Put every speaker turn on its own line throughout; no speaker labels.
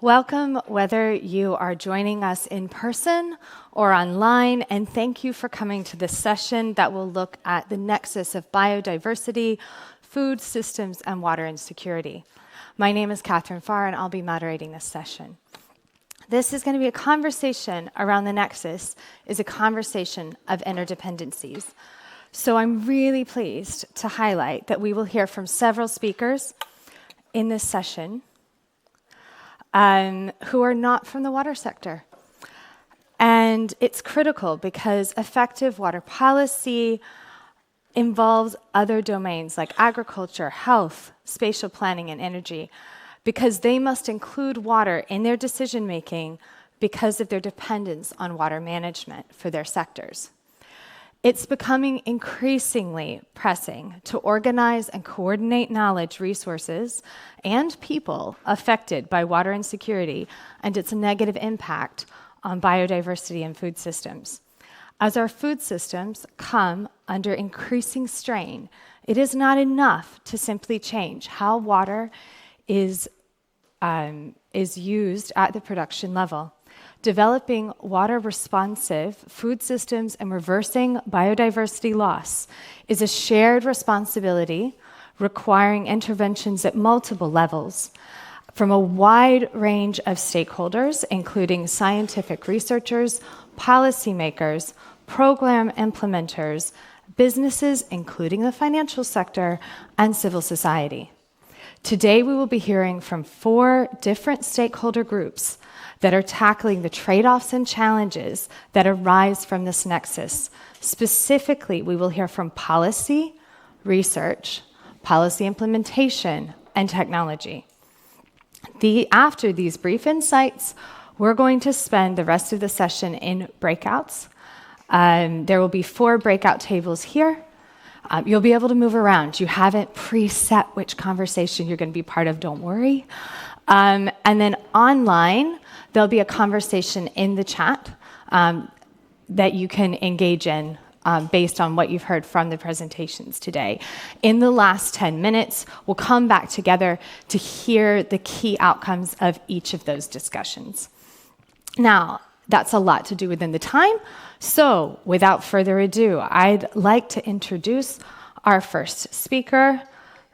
Welcome, whether you are joining us in person or online, and thank you for coming to this session that will look at the nexus of biodiversity, food systems, and water insecurity. My name is Catherine Farr, and I'll be moderating this session. This is going to be a conversation around the nexus, is a conversation of interdependencies. So I'm really pleased to highlight that we will hear from several speakers in this session who are not from the water sector. And it's critical because effective water policy involves other domains like agriculture, health, spatial planning, and energy, because they must include water in their decision-making because of their dependence on water management for their sectors. It's becoming increasingly pressing to organize and coordinate knowledge, resources, and people affected by water insecurity and its negative impact on biodiversity and food systems. As our food systems come under increasing strain, it is not enough to simply change how water is used at the production level. Developing water-responsive food systems and reversing biodiversity loss is a shared responsibility requiring interventions at multiple levels from a wide range of stakeholders, including scientific researchers, policymakers, program implementers, businesses, including the financial sector, and civil society. Today, we will be hearing from 4 different stakeholder groups that are tackling the trade-offs and challenges that arise from this nexus. Specifically, we will hear from policy, research, policy implementation, and technology. After these brief insights, we're going to spend the rest of the session in breakouts. There will be 4 breakout tables here. You'll be able to move around. You haven't preset which conversation you're going to be part of, don't worry. And then online, there'll be a conversation in the chat that you can engage in based on what you've heard from the presentations today. In the last 10 minutes, we'll come back together to hear the key outcomes of each of those discussions. Now, that's a lot to do within the time, so without further ado, I'd like to introduce our first speaker,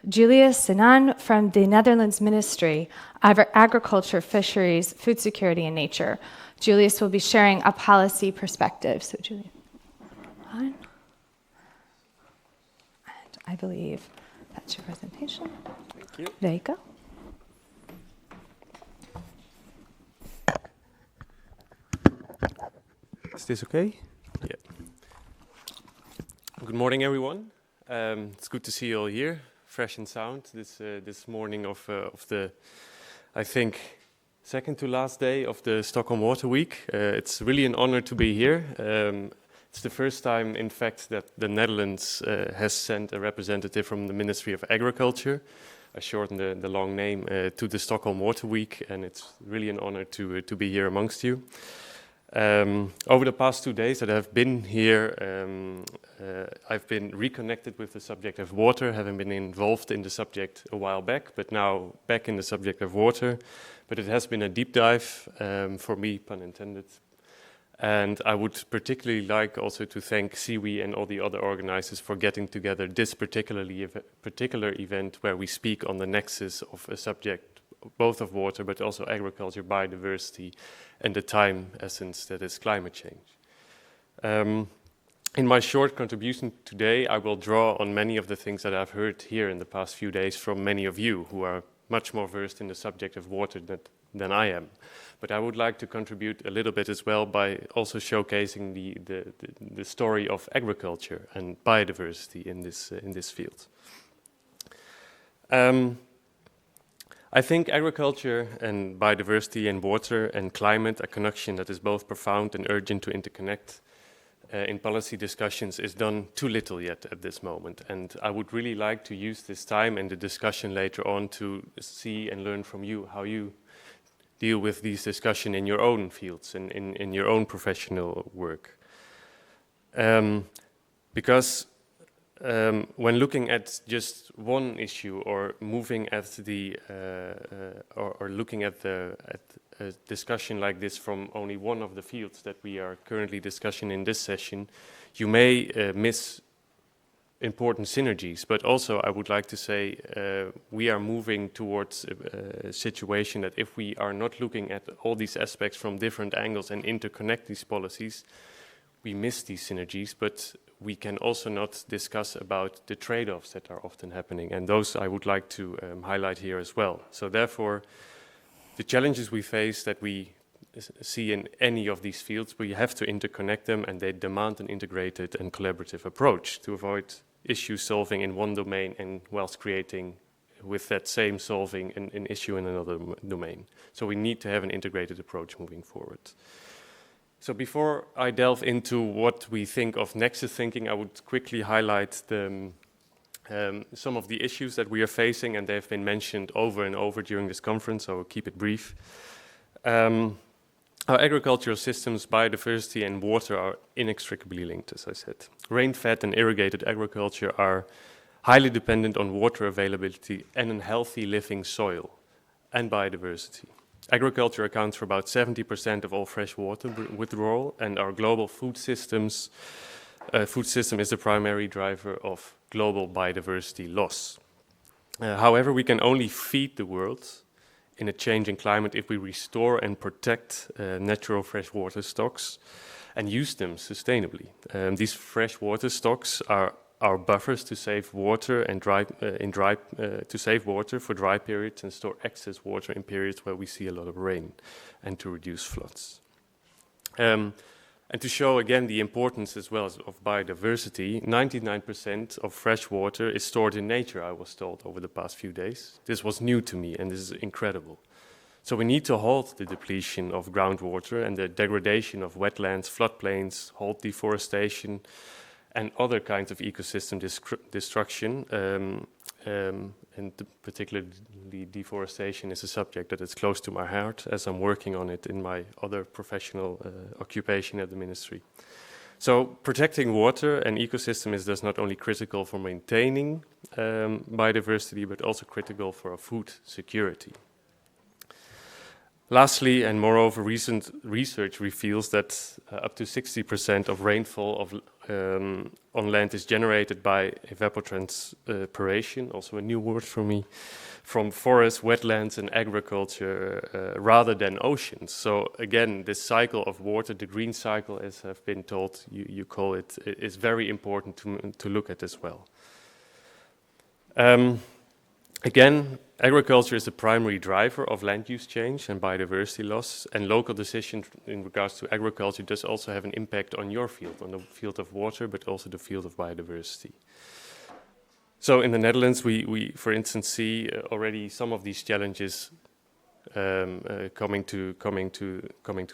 Julius Sinan from the Netherlands Ministry of Agriculture, Fisheries, Food Security, and Nature. Julius will be sharing a policy perspective. So, Julius, and I believe that's your presentation.
Thank you.
There you go.
Is this okay? Yeah. Good morning, everyone. It's good to see you all here, fresh and sound, this morning of the, I think, second to last day of the Stockholm Water Week. It's really an honor to be here. It's the first time, in fact, that the Netherlands has sent a representative from the Ministry of Agriculture, I shortened the long name, to the Stockholm Water Week, and it's really an honor to be here amongst you. Over the past 2 days that I've been here, I've been reconnected with the subject of water, having been involved in the subject a while back, but now back in the subject of water. But it has been a deep dive for me, pun intended. And I would particularly like also to thank Siwi and all the other organizers for getting together this particular event where we speak on the nexus of a subject both of water, but also agriculture, biodiversity, and the time essence that is climate change. In my short contribution today, I will draw on many of the things that I've heard here in the past few days from many of you who are much more versed in the subject of water than I am. But I would like to contribute a little bit as well by also showcasing the story of agriculture and biodiversity in this field. I think agriculture and biodiversity and water and climate, a connection that is both profound and urgent to interconnect in policy discussions, is done too little yet at this moment. And I would really like to use this time and the discussion later on to see and learn from you how you deal with these discussions in your own fields and in your own professional work. Because when looking at just one issue or moving at the or looking at a discussion like this from only one of the fields that we are currently discussing in this session, you may miss important synergies. But also I would like to say we are moving towards a situation that if we are not looking at all these aspects from different angles and interconnect these policies, we miss these synergies, but we can also not discuss about the trade-offs that are often happening, and those I would like to highlight here as well. So therefore, the challenges we face that we see in any of these fields, we have to interconnect them, and they demand an integrated and collaborative approach to avoid issue solving in one domain and whilst creating with that same solving an issue in another domain. So we need to have an integrated approach moving forward. So before I delve into what we think of nexus thinking, I would quickly highlight some of the issues that we are facing, and they've been mentioned over and over during this conference, so I'll keep it brief. Our agricultural systems, biodiversity and water are inextricably linked, as I said. Rain-fed and irrigated agriculture are highly dependent on water availability and a healthy living soil and biodiversity. Agriculture accounts for about 70% of all fresh water withdrawal, and our global food system is the primary driver of global biodiversity loss. However, we can only feed the world in a changing climate if we restore and protect natural freshwater stocks and use them sustainably. These freshwater stocks are our buffers to save water and to save water for dry periods and store excess water in periods where we see a lot of rain, and to reduce floods. And to show again the importance as well as of biodiversity, 99% of fresh water is stored in nature, I was told over the past few days. This was new to me, and this is incredible. So we need to halt the depletion of groundwater and the degradation of wetlands, floodplains, halt deforestation, and other kinds of ecosystem destruction, and particularly deforestation is a subject that is close to my heart as I'm working on it in my other professional occupation at the ministry. So protecting water and ecosystem is thus not only critical for maintaining biodiversity, but also critical for our food security. Lastly, and moreover, recent research reveals that up to 60% of rainfall on land is generated by evapotranspiration, also a new word for me, from forests, wetlands, and agriculture rather than oceans. So again, this cycle of water, the green cycle, as I've been told you call it, is very important to look at as well. Again, agriculture is the primary driver of land use change and biodiversity loss, and local decisions in regards to agriculture does also have an impact on your field, on the field of water, but also the field of biodiversity. So in the Netherlands, we for instance, see already some of these challenges coming to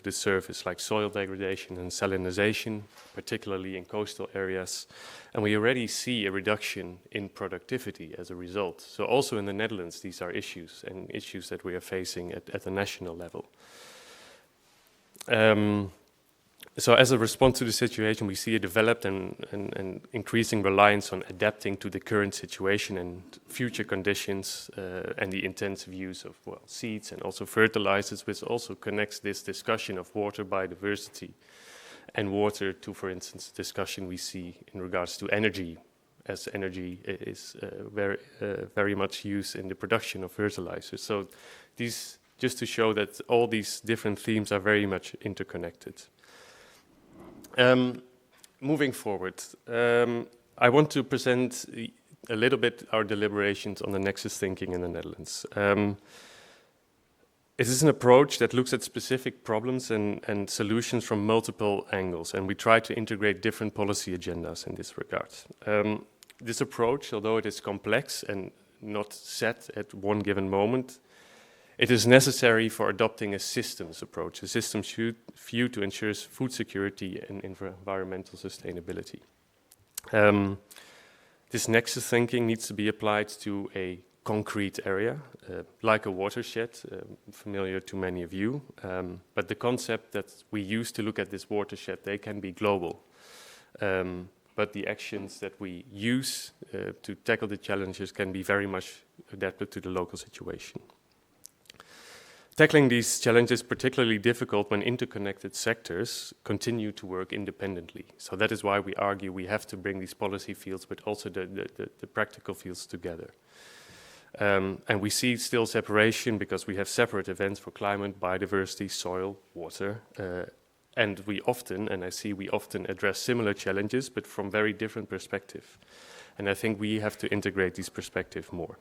the surface, like soil degradation and salinization, particularly in coastal areas. And we already see a reduction in productivity as a result. So also in the Netherlands, these are issues that we are facing at the national level. So as a response to the situation, we see a developed and increasing reliance on adapting to the current situation and future conditions, and the intensive use of seeds and also fertilizers, which also connects this discussion of water biodiversity and water to, for instance, discussion we see in regards to energy, as energy is very much used in the production of fertilizers. So these, just to show that all these different themes are very much interconnected. Moving forward, I want to present a little bit our deliberations on the nexus thinking in the Netherlands. It is an approach that looks at specific problems and solutions from multiple angles, and we try to integrate different policy agendas in this regard. This approach, although it is complex and not set at one given moment, it is necessary for adopting a systems approach, a systems view to ensure food security and environmental sustainability. This nexus thinking needs to be applied to a concrete area, like a watershed, familiar to many of you. But the concept that we use to look at this watershed, they can be global. but the actions that we use to tackle the challenges can be very much adapted to the local situation. Tackling these challenges is particularly difficult when interconnected sectors continue to work independently. So that is why we argue we have to bring these policy fields, but also the practical fields together. And we see still separation because we have separate events for climate, biodiversity, soil, water. And we often address similar challenges, but from very different perspectives. And I think we have to integrate these perspectives more.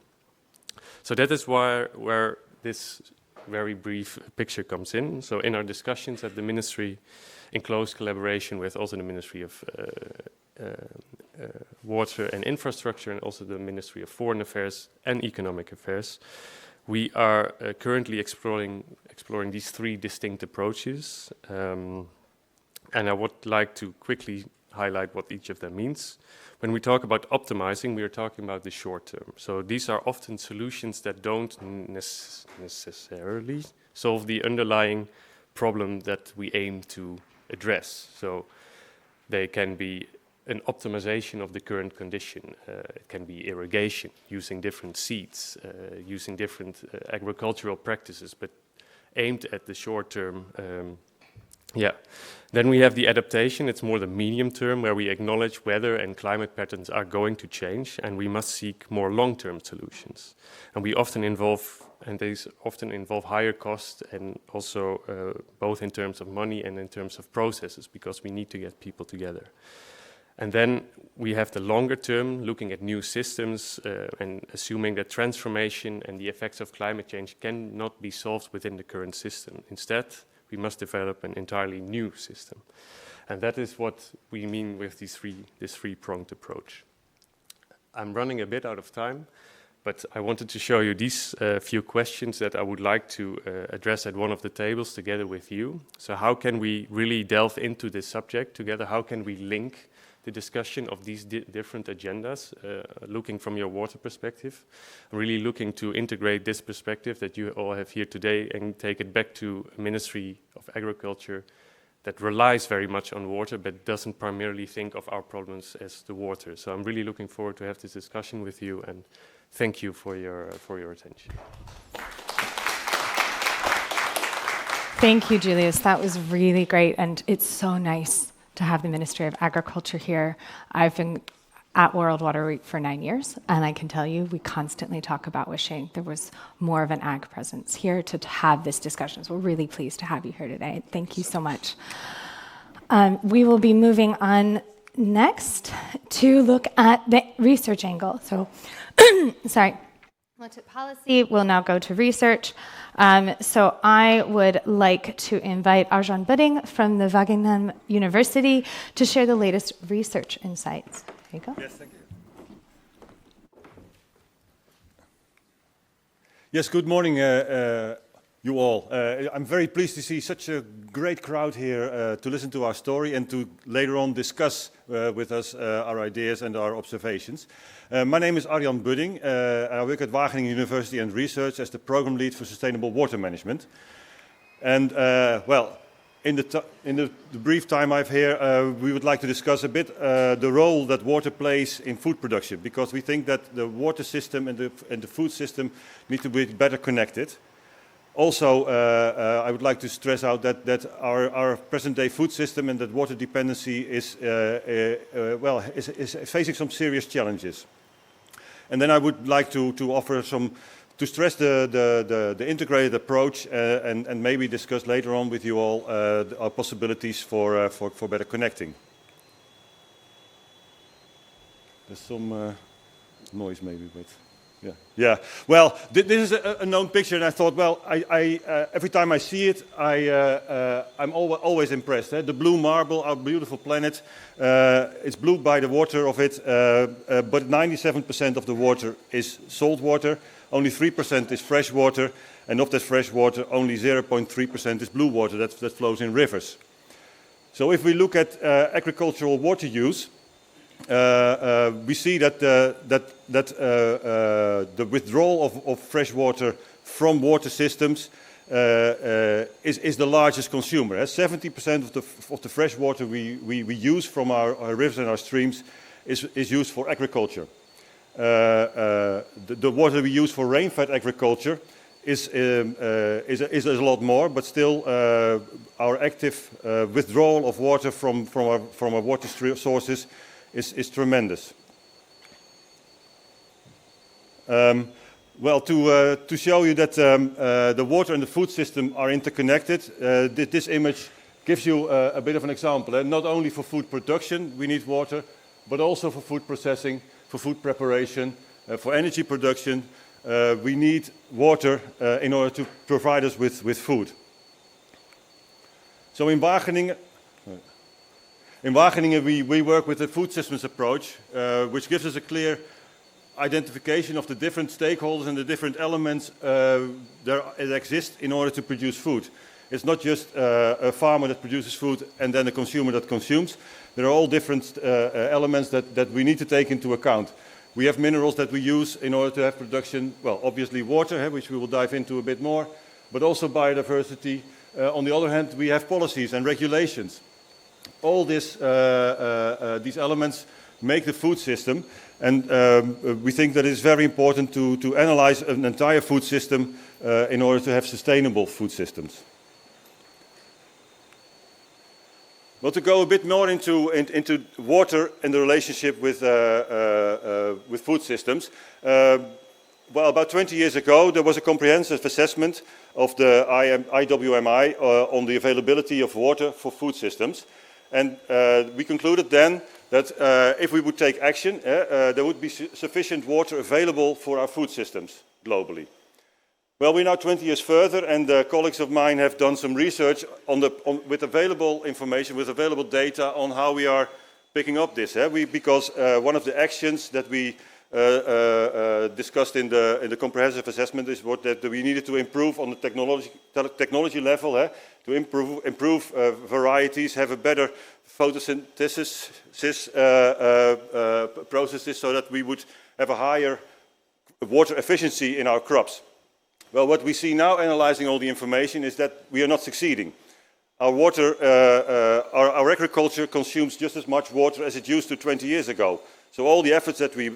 So that is where this very brief picture comes in. So in our discussions at the Ministry, in close collaboration with also the Ministry of Water and Infrastructure and also the Ministry of Foreign Affairs and Economic Affairs, we are currently exploring these three distinct approaches. And I would like to quickly highlight what each of them means. When we talk about optimizing, we are talking about the short term. So these are often solutions that don't necessarily solve the underlying problem that we aim to address. So they can be an optimization of the current condition. It can be irrigation, using different seeds, using different agricultural practices, but aimed at the short term. Then we have the adaptation. It's more the medium term, where we acknowledge weather and climate patterns are going to change, and we must seek more long-term solutions. And these often involve higher costs, and also both in terms of money and in terms of processes, because we need to get people together. And then we have the longer term, looking at new systems and assuming that transformation and the effects of climate change cannot be solved within the current system. Instead, we must develop an entirely new system. And that is what we mean with this three-pronged approach. I'm running a bit out of time, but I wanted to show you these few questions that I would like to address at one of the tables together with you. So how can we really delve into this subject together? How can we link the discussion of these different agendas, looking from your water perspective, really looking to integrate this perspective that you all have here today and take it back to a Ministry of Agriculture that relies very much on water but doesn't primarily think of our problems as the water. So I'm really looking forward to have this discussion with you, and thank you for your attention.
Thank you, Julius. That was really great, and it's so nice to have the Ministry of Agriculture here. I've been at World Water Week for 9 years, and I can tell you we constantly talk about wishing there was more of an ag presence here to have this discussion. So we're really pleased to have you here today. Thank you so much. We will be moving on next to look at the research angle. So, sorry. Looked at policy, we'll now go to research. So I would like to invite Arjan Budding from the Wageningen University to share the latest research insights. There you go.
Yes, thank you. Yes, good morning, you all. I'm very pleased to see such a great crowd here to listen to our story and to later on discuss with us our ideas and our observations. My name is Arjan Budding. I work at Wageningen University and Research as the Program Lead for Sustainable Water Management. And in the brief time I've here, we would like to discuss a bit the role that water plays in food production, because we think that the water system and the food system need to be better connected. Also, I would like to stress out that our present-day food system and that water dependency is facing some serious challenges. And then I would like to stress the integrated approach and maybe discuss later on with you all our possibilities for better connecting. There's some noise maybe, but. Yeah. Well, this is a known picture, and I thought, well, I every time I see it, I'm always impressed. The blue marble, our beautiful planet, it's blue by the water of it, but 97% of the water is salt water, only 3% is fresh water, and of that fresh water, only 0.3% is blue water that flows in rivers. So if we look at agricultural water use, we see that the withdrawal of fresh water from water systems is the largest consumer. 70% of the fresh water we use from our rivers and our streams is used for agriculture. The water we use for rain-fed agriculture is a lot more, but still our active withdrawal of water from our water sources is tremendous. Well, to show you that the water and the food system are interconnected, this image gives you a bit of an example. Not only for food production we need water, but also for food processing, for food preparation, for energy production. We need water in order to provide us with food. So in Wageningen we work with a food systems approach, which gives us a clear identification of the different stakeholders and the different elements that exist in order to produce food. It's not just a farmer that produces food and then a consumer that consumes. There are all different elements that we need to take into account. We have minerals that we use in order to have production, well, obviously water, which we will dive into a bit more, but also biodiversity. On the other hand, we have policies and regulations. All these elements make the food system, and we think that it's very important to analyze an entire food system in order to have sustainable food systems. Well, to go a bit more into water and the relationship with food systems, well, about 20 years ago there was a comprehensive assessment of the IWMI on the availability of water for food systems, and we concluded then that if we would take action, there would be sufficient water available for our food systems globally. Well, we're now 20 years further, and colleagues of mine have done some research with available information, with available data on how we are picking up this. Because one of the actions that we discussed in the comprehensive assessment is that we needed to improve on the technology level, to improve varieties, have a better photosynthesis processes so that we would have a higher water efficiency in our crops. Well, what we see now, analyzing all the information, is that we are not succeeding. Our water, our agriculture consumes just as much water as it used to 20 years ago. So all the efforts that we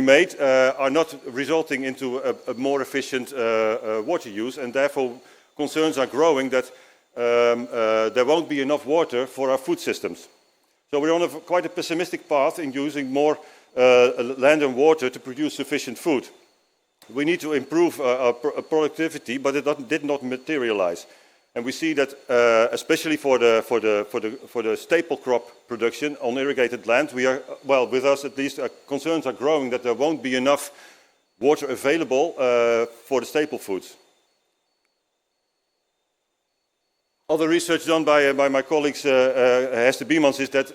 made are not resulting into a more efficient water use, and therefore concerns are growing that there won't be enough water for our food systems. So we're on quite a pessimistic path in using more land and water to produce sufficient food. We need to improve our productivity, but it did not materialize. And we see that, especially for the staple crop production on irrigated land, we are, well, with us at least, concerns are growing that there won't be enough water available for the staple foods. Other research done by my colleagues, Hester Biemans, is that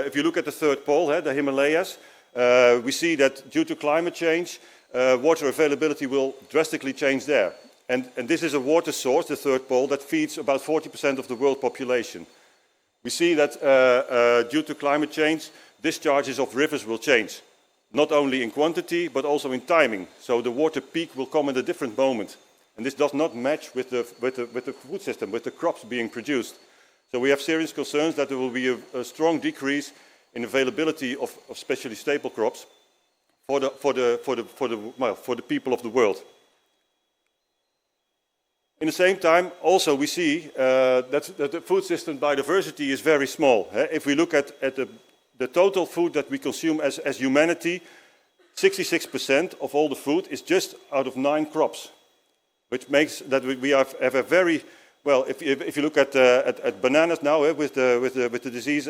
if you look at the third pole, the Himalayas, we see that due to climate change, water availability will drastically change there. And this is a water source, the third pole, that feeds about 40% of the world population. We see that due to climate change, discharges of rivers will change, not only in quantity, but also in timing. So the water peak will come at a different moment. And this does not match with the food system, with the crops being produced. So we have serious concerns that there will be a strong decrease in availability of especially staple crops for the people of the world. In the same time, also we see that the food system biodiversity is very small. If we look at the total food that we consume as humanity, 66% of all the food is just out of 9 crops, which makes that we have a very, well, if you look at bananas now with the disease,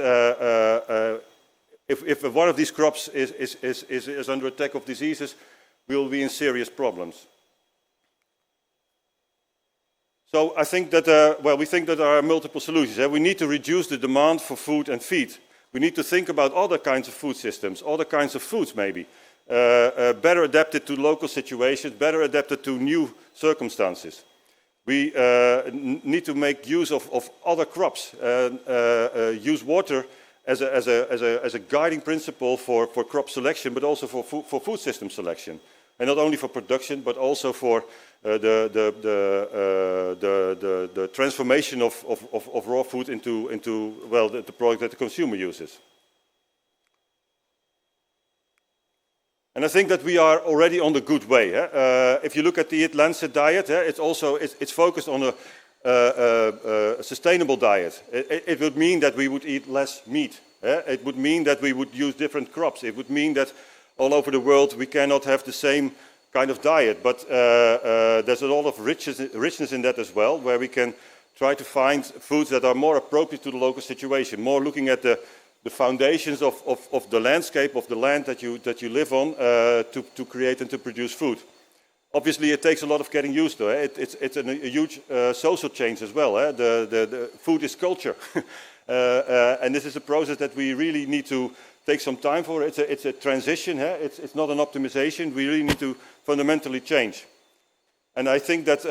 if one of these crops is under attack of diseases, we will be in serious problems. So I think that, we think that there are multiple solutions. We need to reduce the demand for food and feed. We need to think about other kinds of food systems, other kinds of foods maybe, better adapted to local situations, better adapted to new circumstances. We need to make use of other crops, use water as a guiding principle for crop selection, but also for food system selection. and not only for production, but also for the transformation of raw food into well, the product that the consumer uses. And I think that we are already on the good way. If you look at the Eat Lancet diet, it's focused on a sustainable diet. It would mean that we would eat less meat. It would mean that we would use different crops. It would mean that all over the world we cannot have the same kind of diet. But there's a lot of richness in that as well, where we can try to find foods that are more appropriate to the local situation, more looking at the foundations of the landscape, of the land that you live on, to create and to produce food. Obviously, it takes a lot of getting used to. It's a huge social change as well. The food is culture, and this is a process that we really need to take some time for. It's a transition. It's not an optimization. We really need to fundamentally change. And I think that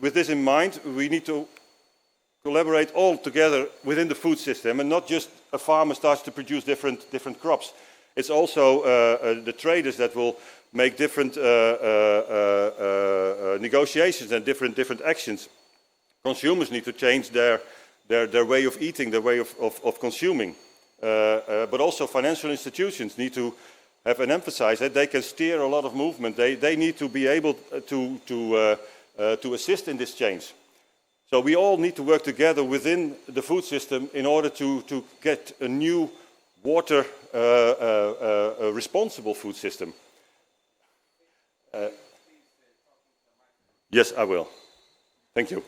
with this in mind, we need to collaborate all together within the food system, and not just a farmer starts to produce different crops. It's also the traders that will make different negotiations and different actions. Consumers need to change their way of eating, their way of consuming. But also financial institutions need to have an emphasis that they can steer a lot of movement. They need to be able to assist in this change. So we all need to work together within the food system in order to get a new water responsible food system. Yes, I will. Thank you.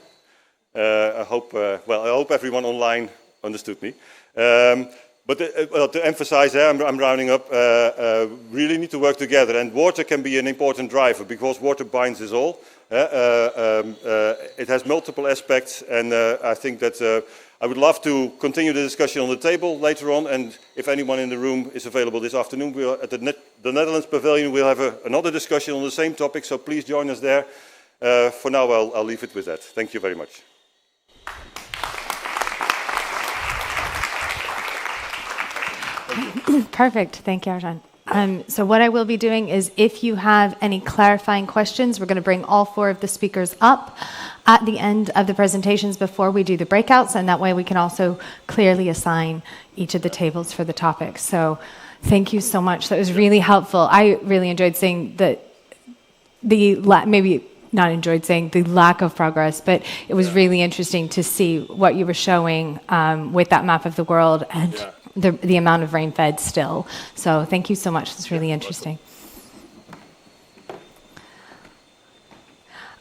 I hope everyone online understood me. But to emphasize, I'm rounding up, really need to work together, and water can be an important driver because water binds us all. It has multiple aspects, and I think that I would love to continue the discussion on the table later on, and if anyone in the room is available this afternoon, at the Netherlands Pavilion we'll have another discussion on the same topic, so please join us there. For now, I'll leave it with that. Thank you very much.
Perfect. Thank you, Arjan. So what I will be doing is, if you have any clarifying questions, we're going to bring all four of the speakers up at the end of the presentations before we do the breakouts, and that way we can also clearly assign each of the tables for the topics. So thank you so much. That was really helpful. I really enjoyed seeing maybe not enjoyed saying the lack of progress, but it was really interesting to see what you were showing with that map of the world and the amount of rain fed still. So thank you so much. It's really interesting.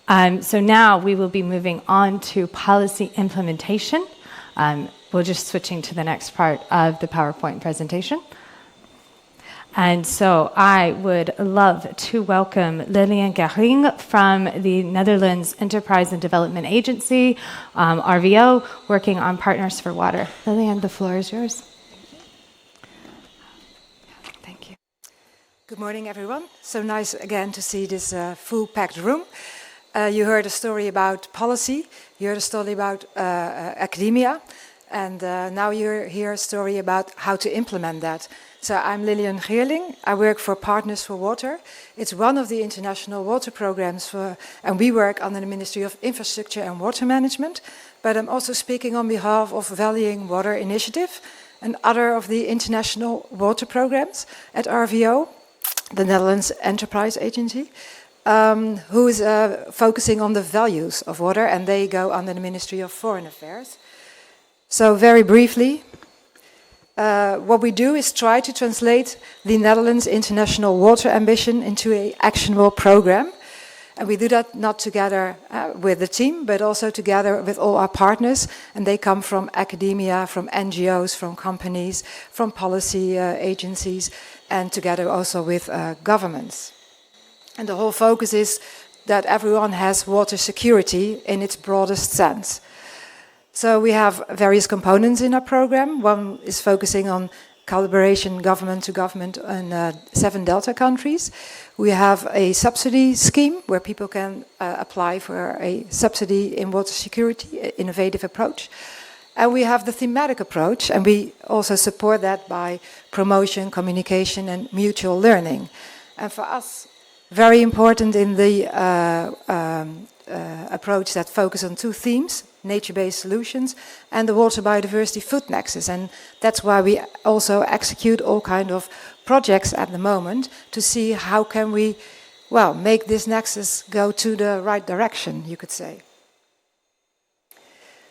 So now we will be moving on to policy implementation. We're just switching to the next part of the PowerPoint presentation. And so I would love to welcome Lilian Gering from the Netherlands Enterprise and Development Agency, RVO, working on Partners for Water. Lilian, the floor is yours. Thank you.
Good morning, everyone. So nice again to see this full-packed room. You heard a story about policy, you heard a story about academia, and now you hear a story about how to implement that. So I'm Lilian Geerling. I work for Partners for Water. It's one of the international water programs, and we work under the Ministry of Infrastructure and Water Management. But I'm also speaking on behalf of Valuing Water Initiative and other of the international water programs at RVO, the Netherlands Enterprise Agency, who is focusing on the values of water, and they go under the Ministry of Foreign Affairs. So very briefly, what we do is try to translate the Netherlands international water ambition into an actionable program. And we do that not together with the team, but also together with all our partners. And they come from academia, from NGOs, from companies, from policy agencies, and together also with governments. And the whole focus is that everyone has water security in its broadest sense. So we have various components in our program. One is focusing on collaboration government to government in 7 Delta countries. We have a subsidy scheme where people can apply for a subsidy in water security, innovative approach. And we have the thematic approach, and we also support that by promotion, communication, and mutual learning. And for us, Very important in the approach that focus on two themes, nature-based solutions and the water biodiversity food nexus. And that's why we also execute all kind of projects at the moment to see how can we, well, make this nexus go to the right direction, you could say.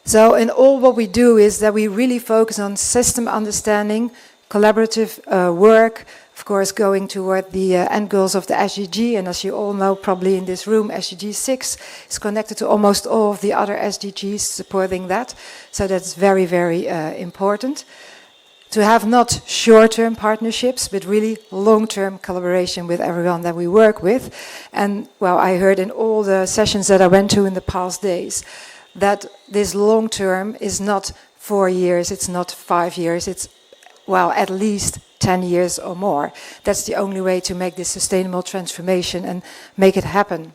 So in all what we do is that we really focus on system understanding, collaborative work, of course going toward the end goals of the SDG, and as you all know probably in this room, SDG 6 is connected to almost all of the other SDGs supporting that, so that's very, very important. To have not short-term partnerships, but really long-term collaboration with everyone that we work with. And well, I heard in all the sessions that I went to in the past days, that this long-term is not 4 years, it's not 5 years, it's, well, at least 10 years or more. That's the only way to make this sustainable transformation and make it happen.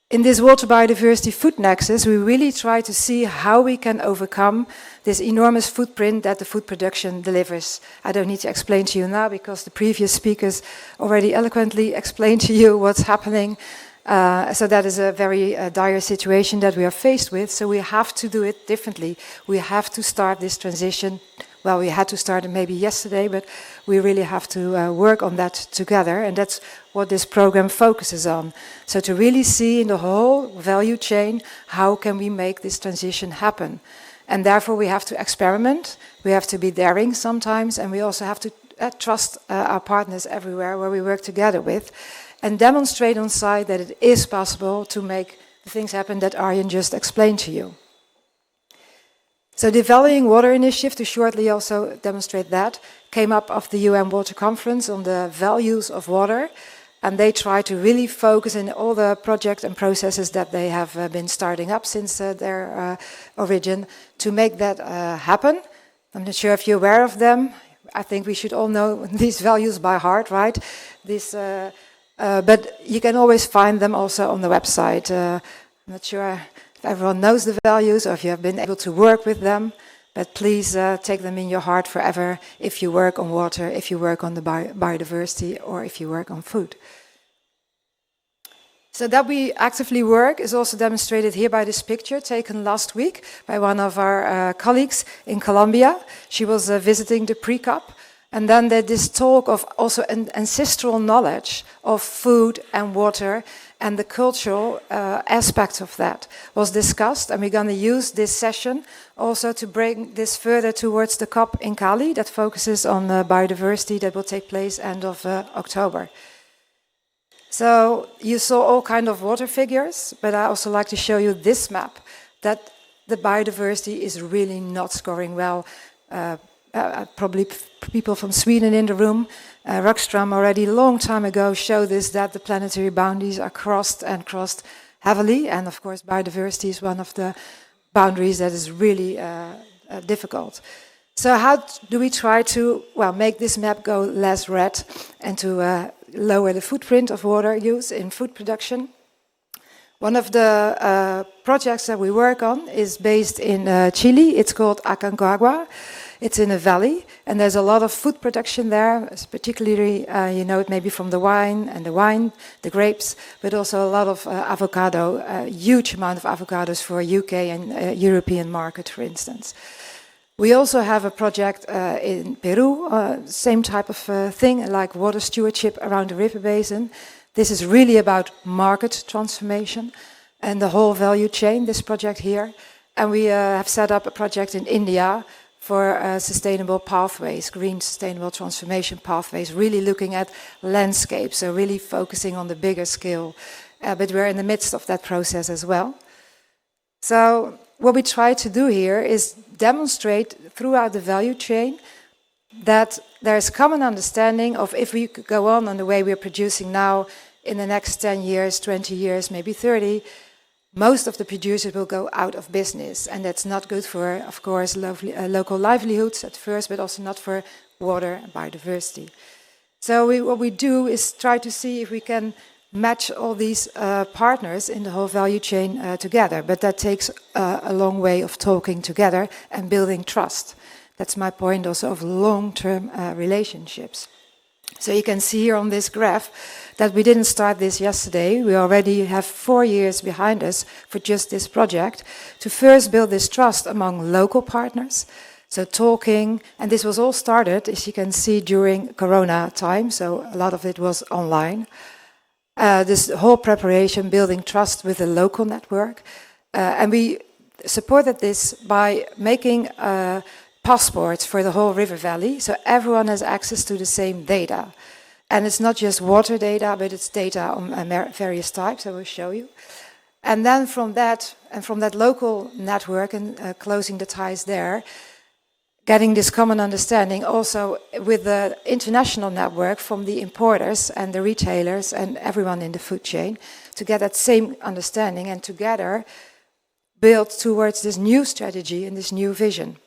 In this water biodiversity food nexus, we really try to see how we can overcome this enormous footprint that the food production delivers. I don't need to explain to you now because the previous speakers already eloquently explained to you what's happening. So that is a very dire situation that we are faced with. So we have to do it differently. We have to start this transition. Well, we had to start it maybe yesterday, but we really have to work on that together. And that's what this program focuses on. So to really see in the whole value chain, how can we make this transition happen? And therefore we have to experiment. We have to be daring sometimes. And we also have to trust our partners everywhere where we work together with. And demonstrate on site that it is possible to make the things happen that Arjen just explained to you. So the Valuing Water Initiative, to shortly also demonstrate that, came up of the UN Water Conference on the values of water. And they try to really focus in all the projects and processes that they have been starting up since their origin to make that happen. I'm not sure if you're aware of them. I think we should all know these values by heart, right? But you can always find them also on the website. I'm not sure if everyone knows the values or if you have been able to work with them, but please take them in your heart forever if you work on water, if you work on the biodiversity, or if you work on food. So that we actively work is also demonstrated here by this picture taken last week by one of our colleagues in Colombia. She was visiting the pre-COP. And then this talk of also an ancestral knowledge of food and water and the cultural aspect of that was discussed. And we're going to use this session also to bring this further towards the COP in Cali that focuses on biodiversity that will take place end of October. So you saw all kind of water figures, but I also like to show you this map that the biodiversity is really not scoring well. Probably people from Sweden in the room. Rockström already a long time ago showed us that the planetary boundaries are crossed and crossed heavily. And of course, biodiversity is one of the boundaries that is really difficult. So how do we try to, well, make this map go less red and to lower the footprint of water use in food production? One of the projects that we work on is based in Chile. It's called Aconcagua. It's in a valley, and there's a lot of food production there, particularly, you know it maybe from the wine, the grapes, but also a lot of avocado, a huge amount of avocados for UK and European market, for instance. We also have a project in Peru, same type of thing, like water stewardship around the river basin. This is really about market transformation and the whole value chain, this project here. And we have set up a project in India for sustainable pathways, green sustainable transformation pathways, really looking at landscapes, so really focusing on the bigger scale. But we're in the midst of that process as well. So what we try to do here is demonstrate throughout the value chain that there's common understanding of if we could go on the way we're producing now in the next 10 years, 20 years, maybe 30, most of the producers will go out of business, and that's not good for, of course, local livelihoods at first, but also not for water and biodiversity. So what we do is try to see if we can match all these partners in the whole value chain together, but that takes a long way of talking together and building trust. That's my point also of long-term relationships. So you can see here on this graph that we didn't start this yesterday. We already have 4 years behind us for just this project to first build this trust among local partners. So talking, and this was all started, as you can see, during Corona time, so a lot of it was online. This whole preparation, building trust with the local network. And we supported this by making passports for the whole river valley, so everyone has access to the same data. And it's not just water data, but it's data on various types, I will show you. And then from that local network and closing the ties there, getting this common understanding also with the international network from the importers and the retailers and everyone in the food chain to get that same understanding and together build towards this new strategy and this new vision.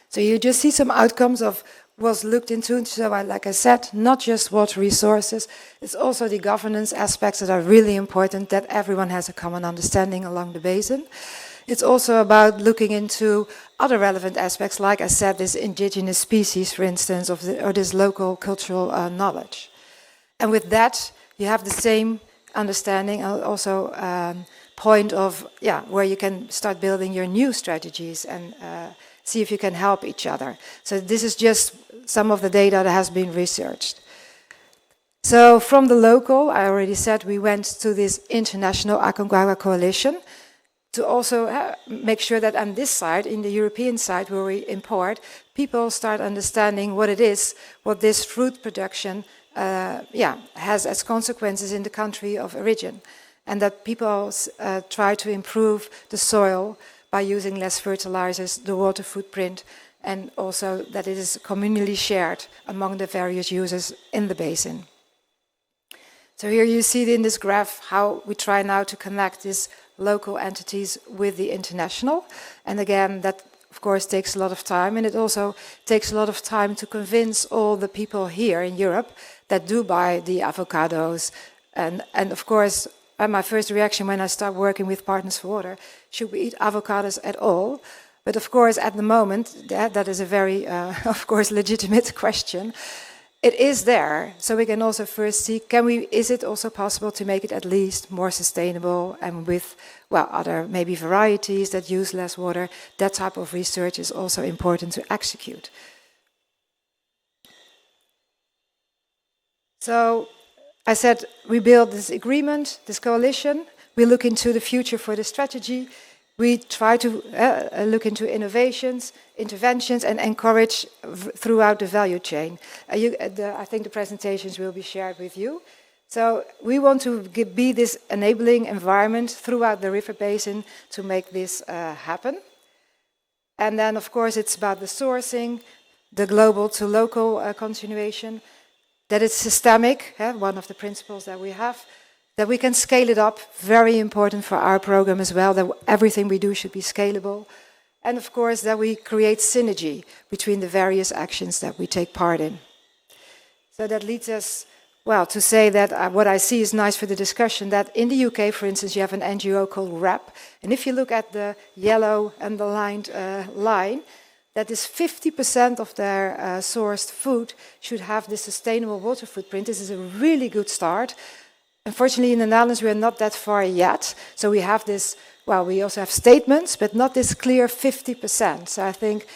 So you just see some outcomes of was looked into. So like I said, not just water resources, it's also the governance aspects that are really important, that everyone has a common understanding along the basin. It's also about looking into other relevant aspects, like I said, this indigenous species, for instance, or this local cultural knowledge. And with that, you have the same understanding, also point of where you can start building your new strategies and see if you can help each other. So this is just some of the data that has been researched. So from the local, I already said, we went to this international Aconcagua coalition to also make sure that on this side, in the European side where we import, people start understanding what it is, what this fruit production has as consequences in the country of origin. And that people try to improve the soil by using less fertilizers, the water footprint, and also that it is communally shared among the various users in the basin. So here you see in this graph how we try now to connect these local entities with the international. And again, that of course takes a lot of time, and it also takes a lot of time to convince all the people here in Europe that do buy the avocados. And of course, my first reaction when I start working with Partners for Water, should we eat avocados at all? But of course, at the moment, that is a very, of course, legitimate question. It is there, so we can also first see, is it also possible to make it at least more sustainable and with, other maybe varieties that use less water? That type of research is also important to execute. So, I said we build this agreement, this coalition. We look into the future for the strategy. We try to look into innovations, interventions, and encourage throughout the value chain. I think the presentations will be shared with you. So we want to be this enabling environment throughout the river basin to make this happen. And then, of course, it's about the sourcing, the global to local continuation, that it's systemic, one of the principles that we have, that we can scale it up, very important for our program as well, that everything we do should be scalable. And of course, that we create synergy between the various actions that we take part in. So that leads us, to say that what I see is nice for the discussion, that in the UK, for instance, you have an NGO called RAP. And if you look at the yellow underlined line, that is 50% of their sourced food should have this sustainable water footprint. This is a really good start. Unfortunately, in the Netherlands, we are not that far yet. So we have this, we also have statements, but not this clear 50%. So I think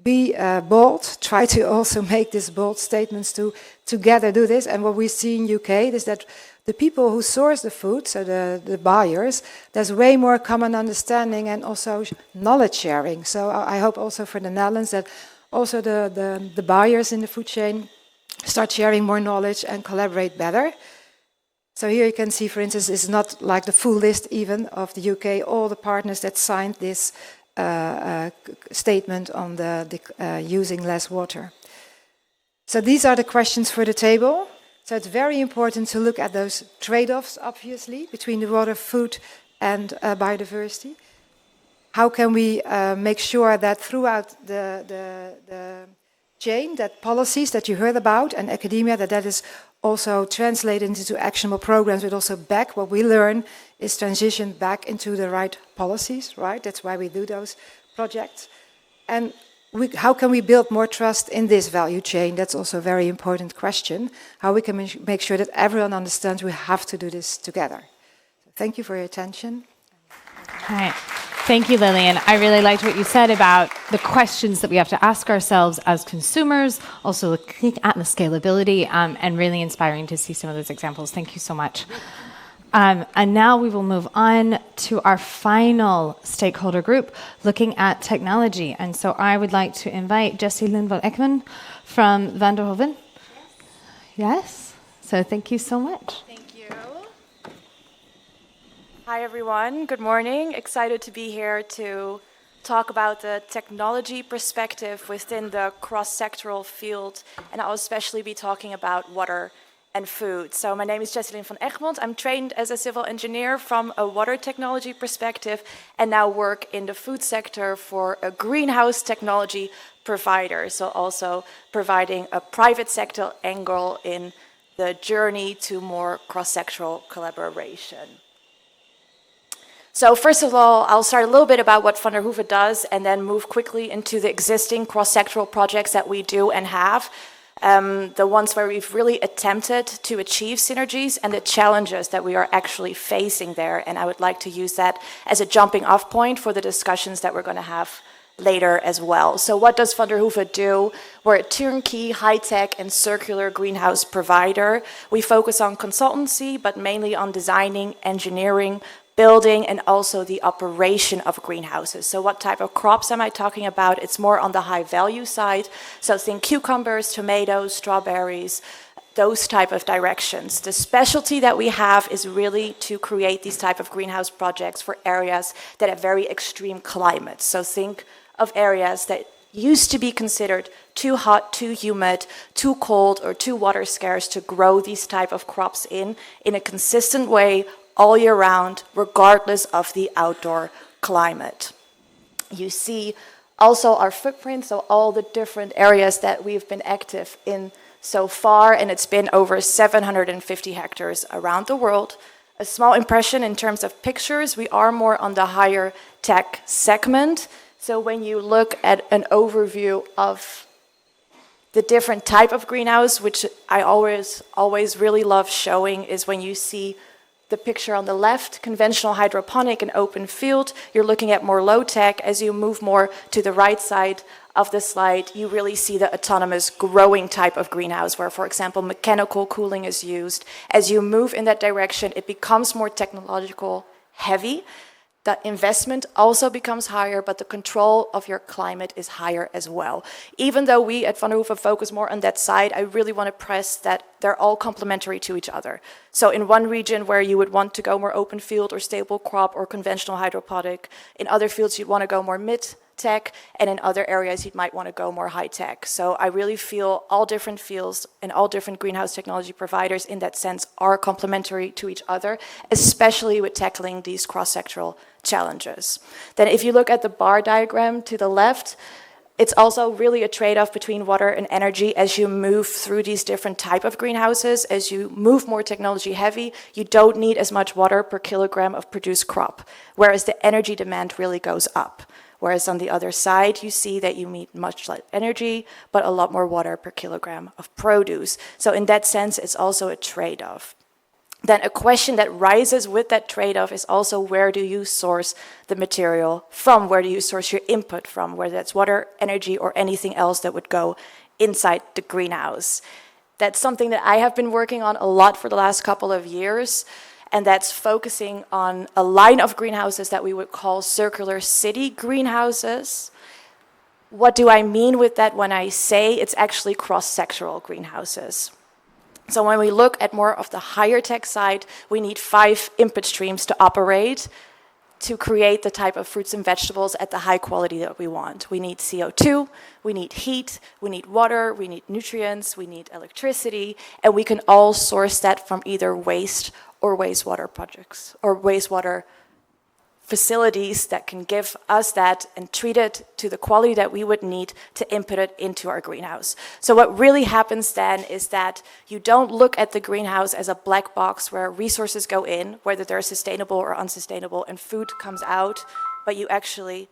be bold, try to also make these bold statements to together do this. And what we see in UK is that the people who source the food, so the buyers, there's way more common understanding and also knowledge sharing. So I hope also for the Netherlands that also the buyers in the food chain start sharing more knowledge and collaborate better. So here you can see, for instance, it's not like the full list even of the UK, all the partners that signed this statement on the using less water. So these are the questions for the table. So it's very important to look at those trade-offs, obviously, between the water, food, and biodiversity. How can we make sure that throughout the chain, that policies that you heard about and academia, that is also translated into actionable programs, but also back what we learn is transitioned back into the right policies, right? That's why we do those projects. And how can we build more trust in this value chain? That's also a very important question. How we can make sure that everyone understands we have to do this together. Thank you for your attention.
All right. Thank you, Lillian. I really liked what you said about the questions that we have to ask ourselves as consumers, also looking at the scalability, and really inspiring to see some of those examples. Thank you so much. And now we will move on to our final stakeholder group, looking at technology. And so I would like to invite Jessie Lynn van Ekman from Van der Hoeven. Yes? So thank you so much.
Thank you. Hi, everyone. Good morning. Excited to be here to talk about the technology perspective within the cross-sectoral field, and I'll especially be talking about water and food. So my name is Jessie Lynn van Egmond. I'm trained as a civil engineer from a water technology perspective and now work in the food sector for a greenhouse technology provider. So also providing a private sector angle in the journey to more cross-sectoral collaboration. So first of all, I'll start a little bit about what Van der Hoeven does and then move quickly into the existing cross-sectoral projects that we do and have. The ones where we've really attempted to achieve synergies and the challenges that we are actually facing there. And I would like to use that as a jumping off point for the discussions that we're going to have later as well. So what does Van der Hoeven do? We're a turnkey, high-tech and circular greenhouse provider. We focus on consultancy, but mainly on designing, engineering, building, and also the operation of greenhouses. So what type of crops am I talking about? It's more on the high value side. So think cucumbers, tomatoes, strawberries, those type of directions. The specialty that we have is really to create these type of greenhouse projects for areas that have very extreme climates. So think of areas that used to be considered too hot, too humid, too cold, or too water scarce to grow these type of crops in a consistent way all year round, regardless of the outdoor climate. You see also our footprint, so all the different areas that we've been active in so far, and it's been over 750 hectares around the world. A small impression in terms of pictures, we are more on the higher tech segment. So when you look at an overview of the different type of greenhouse, which I always really love showing, is when you see the picture on the left, conventional hydroponic and open field, you're looking at more low tech. As you move more to the right side of the slide, you really see the autonomous growing type of greenhouse where, for example, mechanical cooling is used. As you move in that direction, it becomes more technological heavy. The investment also becomes higher, but the control of your climate is higher as well. Even though we at Van der Hoeven focus more on that side, I really want to press that they're all complementary to each other. So in one region where you would want to go more open field or stable crop or conventional hydroponic, in other fields you'd want to go more mid-tech, and in other areas you might want to go more high-tech. So I really feel all different fields and all different greenhouse technology providers in that sense are complementary to each other, especially with tackling these cross-sectoral challenges. Then if you look at the bar diagram to the left, it's also really a trade-off between water and energy as you move through these different type of greenhouses. As you move more technology heavy, you don't need as much water per kilogram of produced crop, whereas the energy demand really goes up. Whereas on the other side, you see that you need much less energy, but a lot more water per kilogram of produce. So in that sense, it's also a trade-off. Then a question that rises with that trade-off is also where do you source the material from? Where do you source your input from? Whether that's water, energy, or anything else that would go inside the greenhouse. That's something that I have been working on a lot for the last couple of years, and that's focusing on a line of greenhouses that we would call circular city greenhouses. What do I mean with that when I say it's actually cross-sectoral greenhouses? So when we look at more of the higher tech side, we need 5 input streams to operate to create the type of fruits and vegetables at the high quality that we want. We need CO2, we need heat, we need water, we need nutrients, we need electricity, and we can all source that from either waste or wastewater projects or wastewater facilities that can give us that and treat it to the quality that we would need to input it into our greenhouse. So what really happens then is that you don't look at the greenhouse as a black box where resources go in, whether they're sustainable or unsustainable, and food comes out, but you actually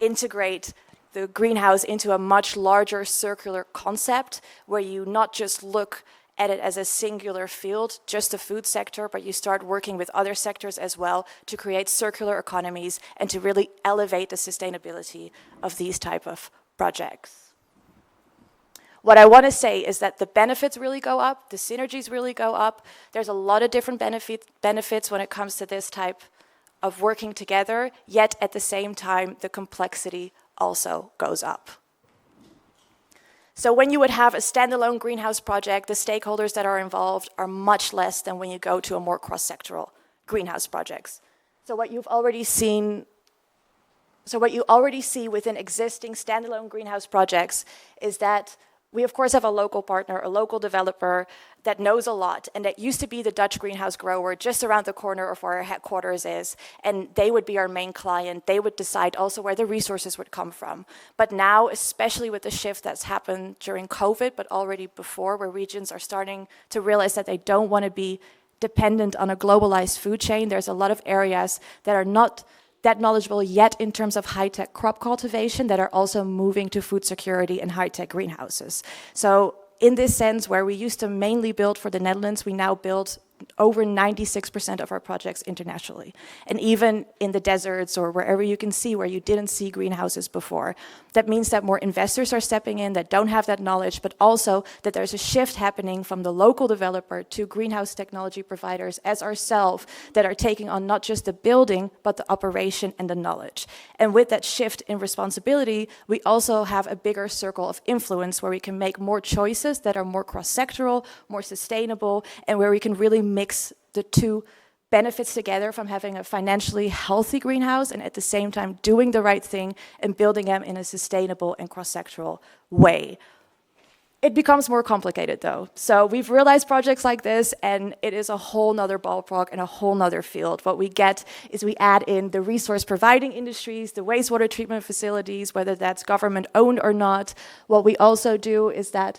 integrate the greenhouse into a much larger circular concept where you not just look at it as a singular field, just the food sector, but you start working with other sectors as well to create circular economies and to really elevate the sustainability of these type of projects. What I want to say is that the benefits really go up, the synergies really go up. There's a lot of different benefits when it comes to this type of working together, yet at the same time, the complexity also goes up. So when you would have a standalone greenhouse project, the stakeholders that are involved are much less than when you go to a more cross-sectoral greenhouse projects. So what you already see within existing standalone greenhouse projects is that we of course have a local partner, a local developer that knows a lot, and that used to be the Dutch greenhouse grower just around the corner of where our headquarters is, and they would be our main client. They would decide also where the resources would come from. But now, especially with the shift that's happened during COVID, but already before, where regions are starting to realize that they don't want to be dependent on a globalized food chain, there's a lot of areas that are not that knowledgeable yet in terms of high-tech crop cultivation that are also moving to food security and high-tech greenhouses. So in this sense, where we used to mainly build for the Netherlands, we now build over 96% of our projects internationally. And even in the deserts or wherever you can see where you didn't see greenhouses before. That means that more investors are stepping in that don't have that knowledge, but also that there's a shift happening from the local developer to greenhouse technology providers as ourselves that are taking on not just the building, but the operation and the knowledge. And with that shift in responsibility, we also have a bigger circle of influence where we can make more choices that are more cross-sectoral, more sustainable, and where we can really mix the two benefits together from having a financially healthy greenhouse and at the same time doing the right thing and building them in a sustainable and cross-sectoral way. It becomes more complicated though. So we've realized projects like this and it is a whole nother ballpark and a whole nother field. What we get is we add in the resource providing industries, the wastewater treatment facilities, whether that's government owned or not. What we also do is that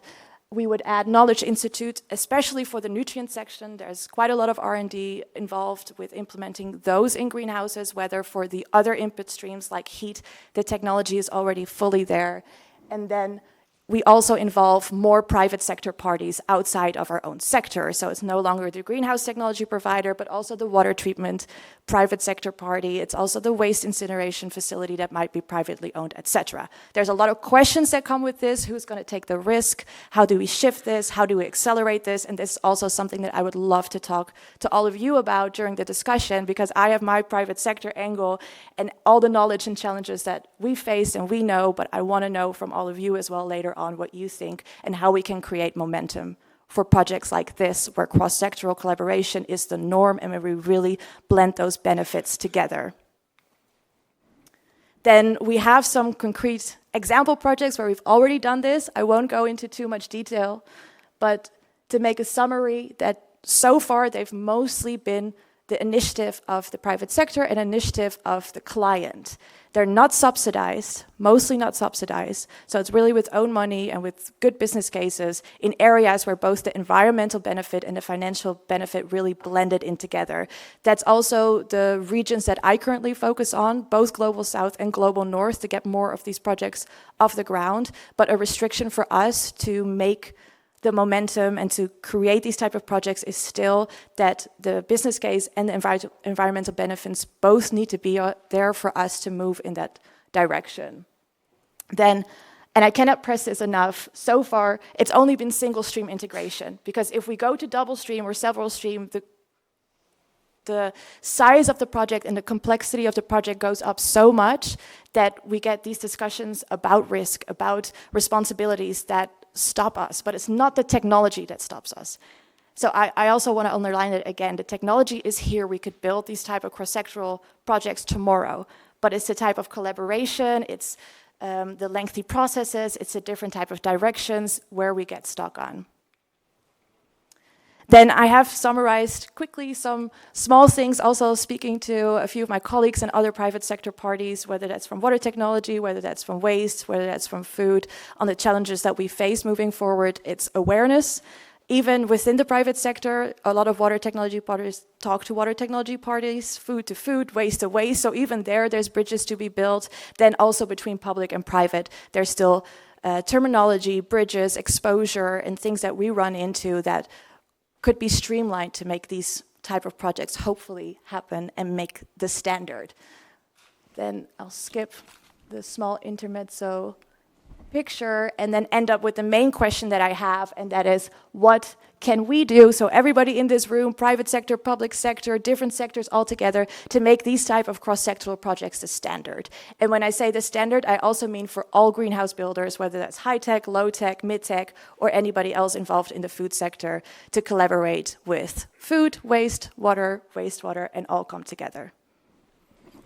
we would add Knowledge Institute, especially for the nutrient section. There's quite a lot of R&D involved with implementing those in greenhouses, whether for the other input streams like heat, the technology is already fully there. And then we also involve more private sector parties outside of our own sector. So it's no longer the greenhouse technology provider, but also the water treatment private sector party. It's also the waste incineration facility that might be privately owned, etc. There's a lot of questions that come with this. Who's going to take the risk? How do we shift this? How do we accelerate this? And this is also something that I would love to talk to all of you about during the discussion, because I have my private sector angle and all the knowledge and challenges that we face and we know, but I want to know from all of you as well later on what you think and how we can create momentum for projects like this, where cross-sectoral collaboration is the norm and where we really blend those benefits together. Then we have some concrete example projects where we've already done this. I won't go into too much detail, but to make a summary, that so far they've mostly been the initiative of the private sector and initiative of the client. They're not subsidized, mostly not subsidized, so it's really with own money and with good business cases in areas where both the environmental benefit and the financial benefit really blended in together. That's also the regions that I currently focus on, both Global South and Global North, to get more of these projects off the ground, but a restriction for us to make the momentum and to create these type of projects is still that the business case and the environmental benefits both need to be there for us to move in that direction. Then, and I cannot press this enough, so far it's only been single stream integration, because if we go to double stream or several stream, the size of the project and the complexity of the project goes up so much that we get these discussions about risk, about responsibilities that stop us, but it's not the technology that stops us. So I also want to underline it again, the technology is here, we could build these type of cross-sectoral projects tomorrow, but it's the type of collaboration, it's the lengthy processes, it's a different type of directions where we get stuck on. Then I have summarized quickly some small things, also speaking to a few of my colleagues and other private sector parties, whether that's from water technology, whether that's from waste, whether that's from food, on the challenges that we face moving forward. It's awareness, even within the private sector, a lot of water technology parties talk to water technology parties, food to food, waste to waste. So even there's bridges to be built. Then also between public and private, there's still terminology, bridges, exposure, and things that we run into that could be streamlined to make these type of projects hopefully happen and make the standard. Then I'll skip the small intermezzo picture and then end up with the main question that I have, and that is, what can we do? So everybody in this room, private sector, public sector, different sectors all together, to make these type of cross-sectoral projects the standard. And when I say the standard, I also mean for all greenhouse builders, whether that's high-tech, low-tech, mid-tech, or anybody else involved in the food sector, to collaborate with food, waste, water, wastewater, and all come together.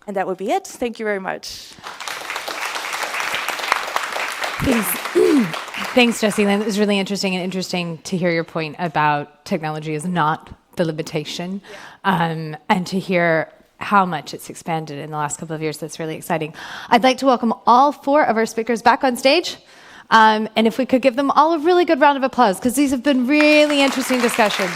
And that would be it. Thank you very much.
Thanks, Jessie Lynn. It was really interesting to hear your point about technology is not the limitation, and to hear how much it's expanded in the last couple of years. That's really exciting. I'd like to welcome all 4 of our speakers back on stage, and if we could give them all a really good round of applause, because these have been really interesting discussions.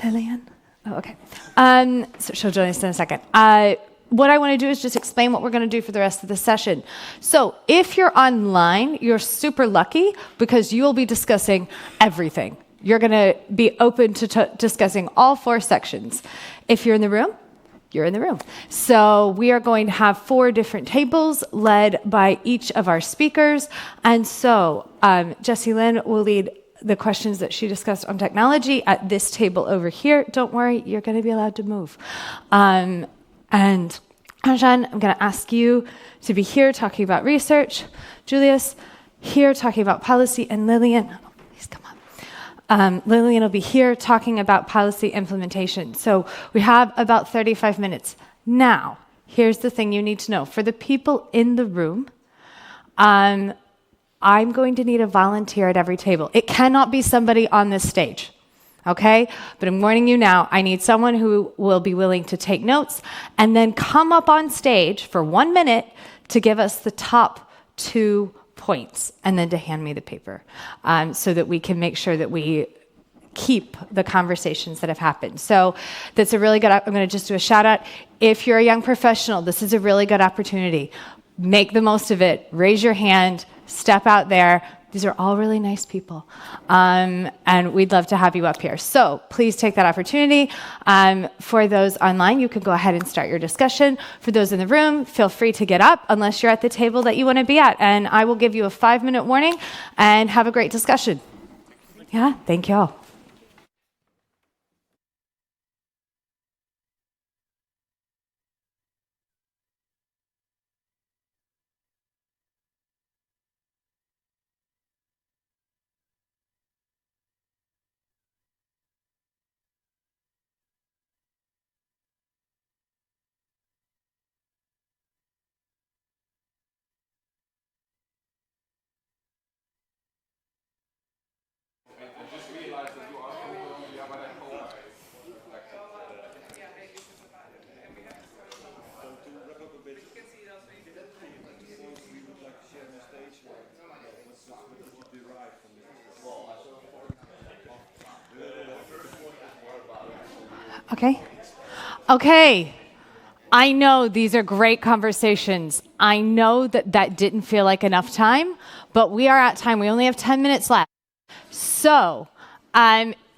Lillian? Oh, okay. So she'll join us in a second. What I want to do is just explain what we're going to do for the rest of the session. So if you're online, you're super lucky because you will be discussing everything. You're going to be open to discussing all 4 sections. If you're in the room, you're in the room. So we are going to have 4 different tables led by each of our speakers. And so Jessie Lynn will lead the questions that she discussed on technology at this table over here. Don't worry, you're going to be allowed to move. And Anjan, I'm going to ask you to be here talking about research. Julius, here talking about policy. And Lillian, please come up. Lillian will be here talking about policy implementation. So we have about 35 minutes. Now, here's the thing you need to know. For the people in the room, I'm going to need a volunteer at every table. It cannot be somebody on this stage, okay? But I'm warning you now, I need someone who will be willing to take notes and then come up on stage for 1 minute to give us the top 2 points and then to hand me the paper so that we can make sure that we keep the conversations that have happened. So that's a really good, I'm going to just do a shout out. If you're a young professional, this is a really good opportunity. Make the most of it. Raise your hand. Step out there. These are all really nice people. And we'd love to have you up here. So please take that opportunity. For those online, you can go ahead and start your discussion. For those in the room, feel free to get up unless you're at the table that you want to be at. And I will give you a 5-minute warning and have a great discussion. Yeah, thank you all. Okay. I know these are great conversations. I know that didn't feel like enough time, but we are at time. We only have 10 minutes left. So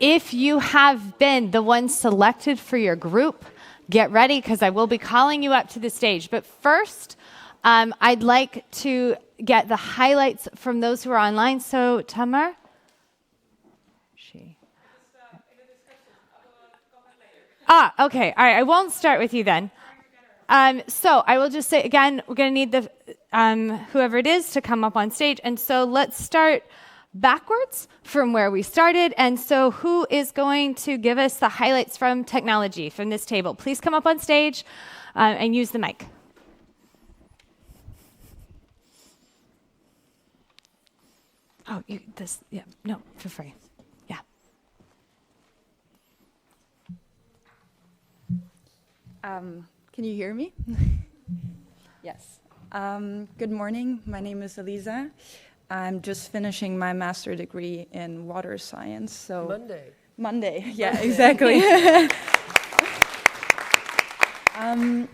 if you have been the one selected for your group, get ready because I will be calling you up to the stage. But first, I'd like to get the highlights from those who are online. So Tamar? Okay. All right. I won't start with you then. So I will just say, again, we're going to need the whoever it is to come up on stage. And so let's start backwards from where we started. And so who is going to give us the highlights from technology from this table? Please come up on stage and use the mic. Oh, feel free. Yeah.
Can you hear me? Yes. Good morning. My name is Elisa. I'm just finishing my master's degree in water science. So Monday, yeah, Monday. Exactly.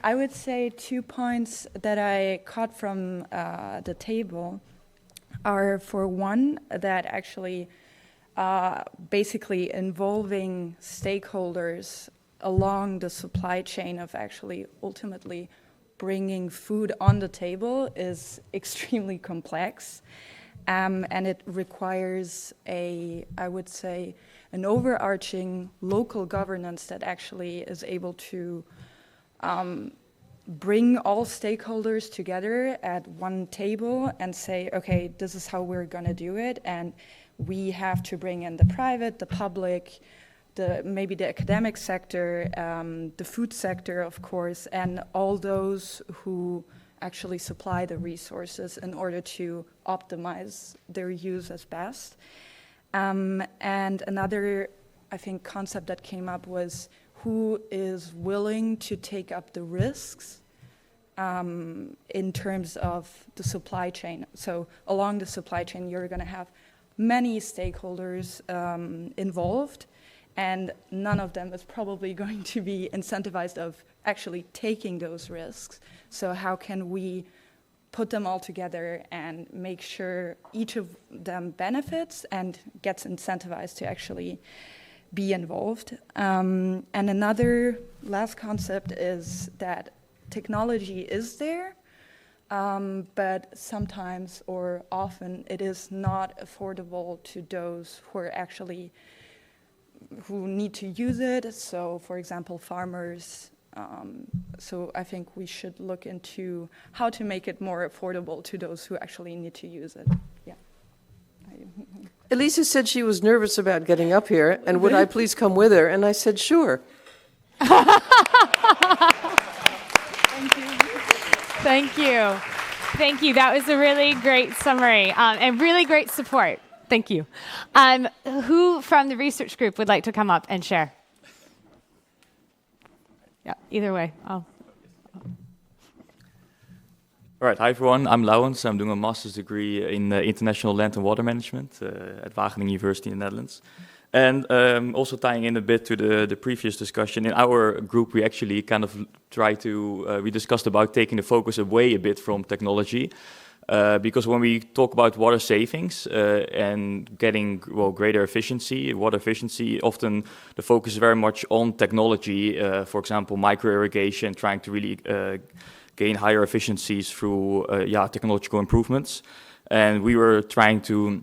I would say 2 points that I caught from the table are, for one, that actually basically involving stakeholders along the supply chain of actually ultimately bringing food on the table is extremely complex. And it requires I would say, an overarching local governance that actually is able to bring all stakeholders together at one table and say, okay, this is how we're gonna do it. And we have to bring in the private, the public, maybe the academic sector, the food sector, of course, and all those who actually supply the resources in order to optimize their use as best. And another, I think, concept that came up was who is willing to take up the risks in terms of the supply chain. So along the supply chain, you're going to have many stakeholders involved, and none of them is probably going to be incentivized of actually taking those risks. So how can we put them all together and make sure each of them benefits and gets incentivized to actually be involved? And another last concept is that technology is there, but sometimes or often it is not affordable to those who need to use it. So, for example, farmers. So I think we should look into how to make it more affordable to those who actually need to use it. Yeah.
Elisa said she was nervous about getting up here, and would I please come with her? And I said, sure.
Thank you.
Thank you. Thank you. That was a really great summary and really great support. Thank you. Who from the research group would like to come up and share? Yeah, either way.
All right, hi everyone, I'm Laurens. I'm doing a master's degree in international land and water management at Wageningen University in the Netherlands. And also tying in a bit to the previous discussion, in our group we actually kind of we discussed about taking the focus away a bit from technology. Because when we talk about water savings and getting greater efficiency, water efficiency, often the focus is very much on technology. For example, micro-irrigation, trying to really gain higher efficiencies through technological improvements. And we were trying to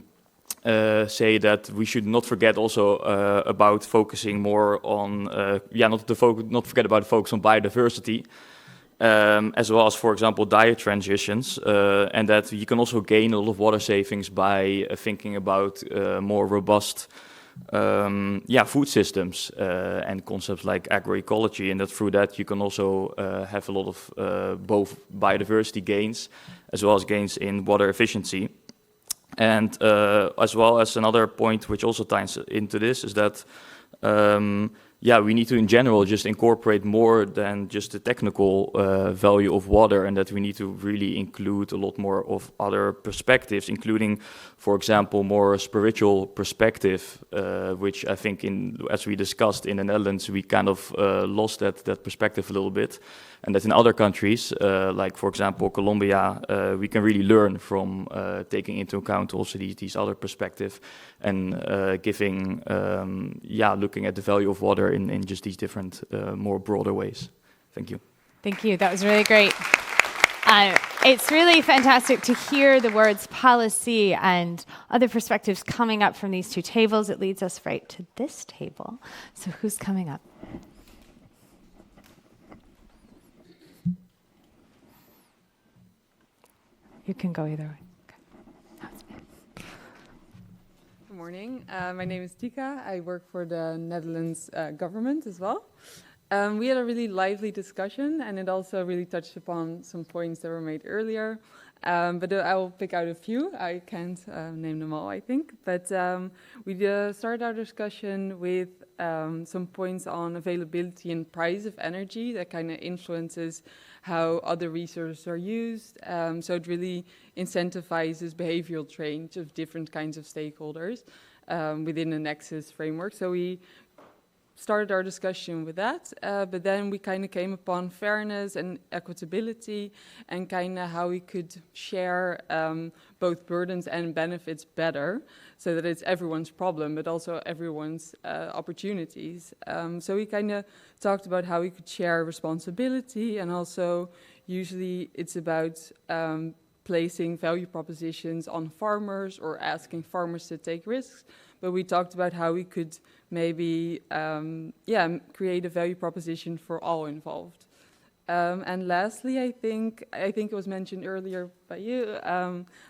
say that we should not forget also about focusing more on, not forget about the focus on biodiversity. As well as, for example, diet transitions, and that you can also gain a lot of water savings by thinking about more robust food systems and concepts like agroecology, and that through that you can also have a lot of both biodiversity gains as well as gains in water efficiency. And as well as another point which also ties into this is that we need to, in general, just incorporate more than just the technical value of water, and that we need to really include a lot more of other perspectives, including, for example, more spiritual perspective, which I think, as we discussed in the Netherlands, we kind of lost that perspective a little bit, and that in other countries, like, for example, Colombia, we can really learn from taking into account also these other perspectives and looking at the value of water in just these different, more broader ways. Thank you.
Thank you. That was really great. It's really fantastic to hear the words policy and other perspectives coming up from these two tables. It leads us right to this table. So who's coming up? You can go either way.
Good morning. My name is Tika. I work for the Netherlands government as well. We had a really lively discussion, and it also really touched upon some points that were made earlier. But I will pick out a few. I can't name them all, I think. But we started our discussion with some points on availability and price of energy that kind of influences how other resources are used. So it really incentivizes behavioral change of different kinds of stakeholders within the Nexus framework. So we started our discussion with that, but then we kind of came upon fairness and equitability and kind of how we could share both burdens and benefits better so that it's everyone's problem, but also everyone's opportunities. So we kind of talked about how we could share responsibility, and also usually it's about placing value propositions on farmers or asking farmers to take risks. But we talked about how we could maybe create a value proposition for all involved. And lastly, I think it was mentioned earlier by you,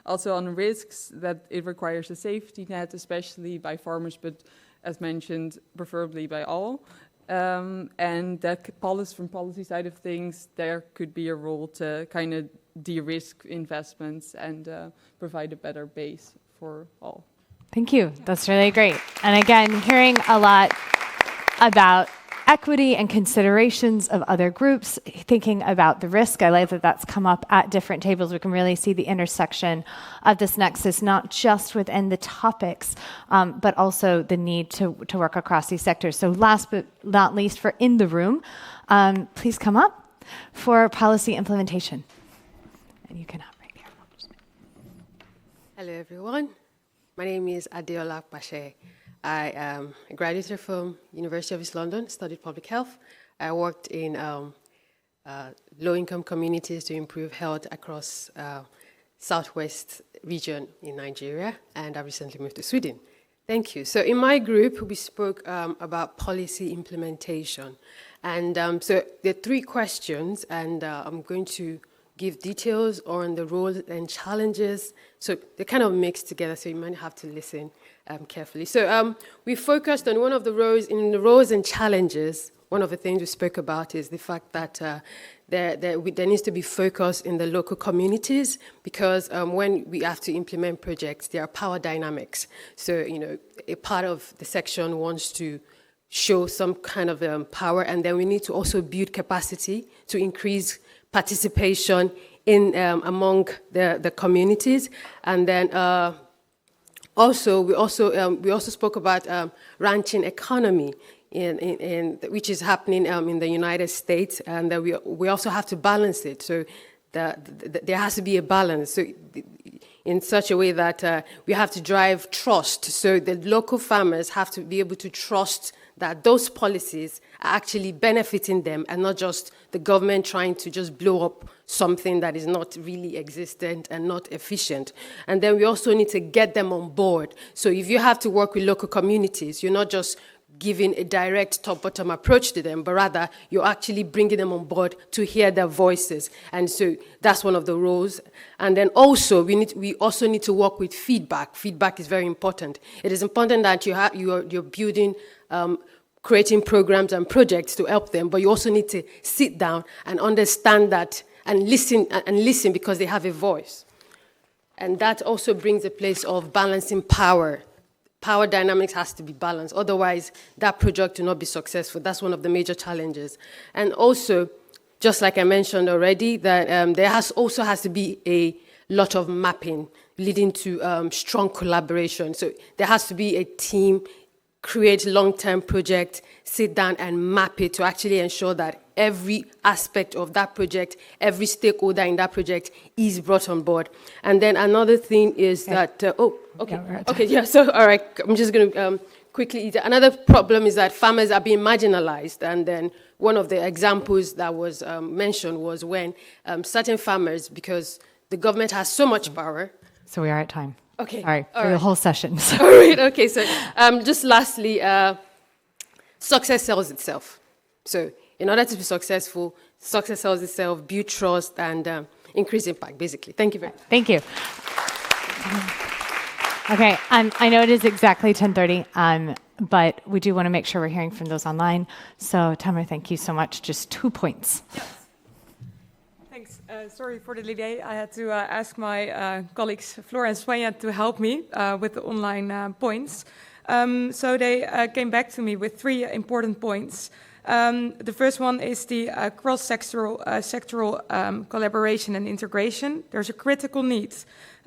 also on risks, that it requires a safety net, especially by farmers, but as mentioned, preferably by all. And that from policy side of things, there could be a role to kind of de-risk investments and provide a better base for all.
Thank you. That's really great. And again, hearing a lot about equity and considerations of other groups, thinking about the risk. I like that that's come up at different tables. We can really see the intersection of this nexus, not just within the topics, but also the need to work across these sectors. So last but not least, for in the room, please come up for policy implementation. And you can have right here.
Hello, everyone. My name is Adeola Pashe. I am a graduate from University of East London, studied public health. I worked in low-income communities to improve health across southwest region in Nigeria, and I recently moved to Sweden. Thank you. So in my group, we spoke about policy implementation. And so there are 3 questions, and I'm going to give details on the roles and challenges. So they're kind of mixed together, so you might have to listen carefully. So we focused on one of the roles. In the roles and challenges, one of the things we spoke about is the fact that there needs to be focus in the local communities, because when we have to implement projects, there are power dynamics. So, a part of the section wants to show some kind of power, and then we need to also build capacity to increase participation in among the communities. And then we also spoke about ranching economy, which is happening in the United States, and that we also have to balance it. So there has to be a balance, so in such a way that we have to drive trust. So the local farmers have to be able to trust that those policies are actually benefiting them, and not just the government trying to just blow up something that is not really existent and not efficient. And then we also need to get them on board. So if you have to work with local communities, you're not just giving a direct top-bottom approach to them, but rather you're actually bringing them on board to hear their voices. And so that's one of the roles. And then also, we also need to work with feedback. Feedback is very important. It is important that you're building, creating programs and projects to help them, but you also need to sit down and understand that and listen because they have a voice. And that also brings a place of balancing power. Power dynamics has to be balanced. Otherwise, that project will not be successful. That's one of the major challenges. And also, just like I mentioned already, that there also has to be a lot of mapping leading to strong collaboration. So there has to be a team, create long-term project, sit down and map it to actually ensure that every aspect of that project, every stakeholder in that project is brought on board. And then another thing is that, so all right, I'm just going to quickly, another problem is that farmers are being marginalized. And then one of the examples that was mentioned was when certain farmers, because the government has so much power.
So we are at time.
Okay.
Sorry, for the whole session.
All right, okay, so just lastly, success sells itself. So in order to be successful, success sells itself, build trust, and increase impact, basically. Thank you very much.
Thank you. Okay, I know it is exactly 10:30, but we do want to make sure we're hearing from those online. So, Tamara, thank you so much. Just 2 points.
Yes. Thanks. Sorry for the delay. I had to ask my colleagues Flora and Swanja to help me with the online points. So they came back to me with 3 important points. The first one is the cross-sectoral collaboration and integration. There's a critical need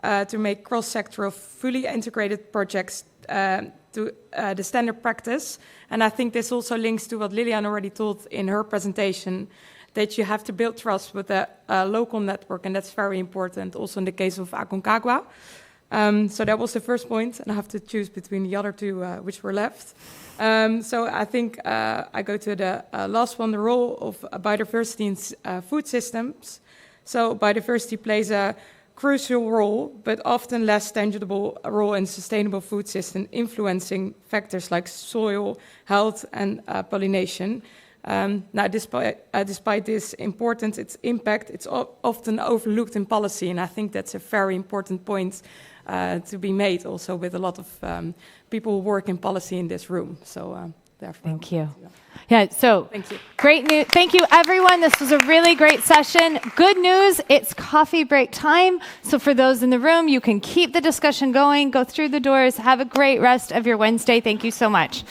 to make cross-sectoral, fully integrated projects to the standard practice. And I think this also links to what Lilian already told in her presentation, that you have to build trust with a local network, and that's very important, also in the case of Aconcagua. So that was the first point, and I have to choose between the other 2 which were left. So I think I go to the last one, the role of biodiversity in food systems. So biodiversity plays a crucial role, but often less tangible role in sustainable food system, influencing factors like soil, health, and pollination. Now, despite this importance, its impact, it's often overlooked in policy, and I think that's a very important point to be made also with a lot of people who work in policy in this room. So, therefore.
Thank you. Yeah, so
Thank you.
Great news. Thank you, everyone. This was a really great session. Good news, it's coffee break time. So for those in the room, you can keep the discussion going, go through the doors, have a great rest of your Wednesday. Thank you so much.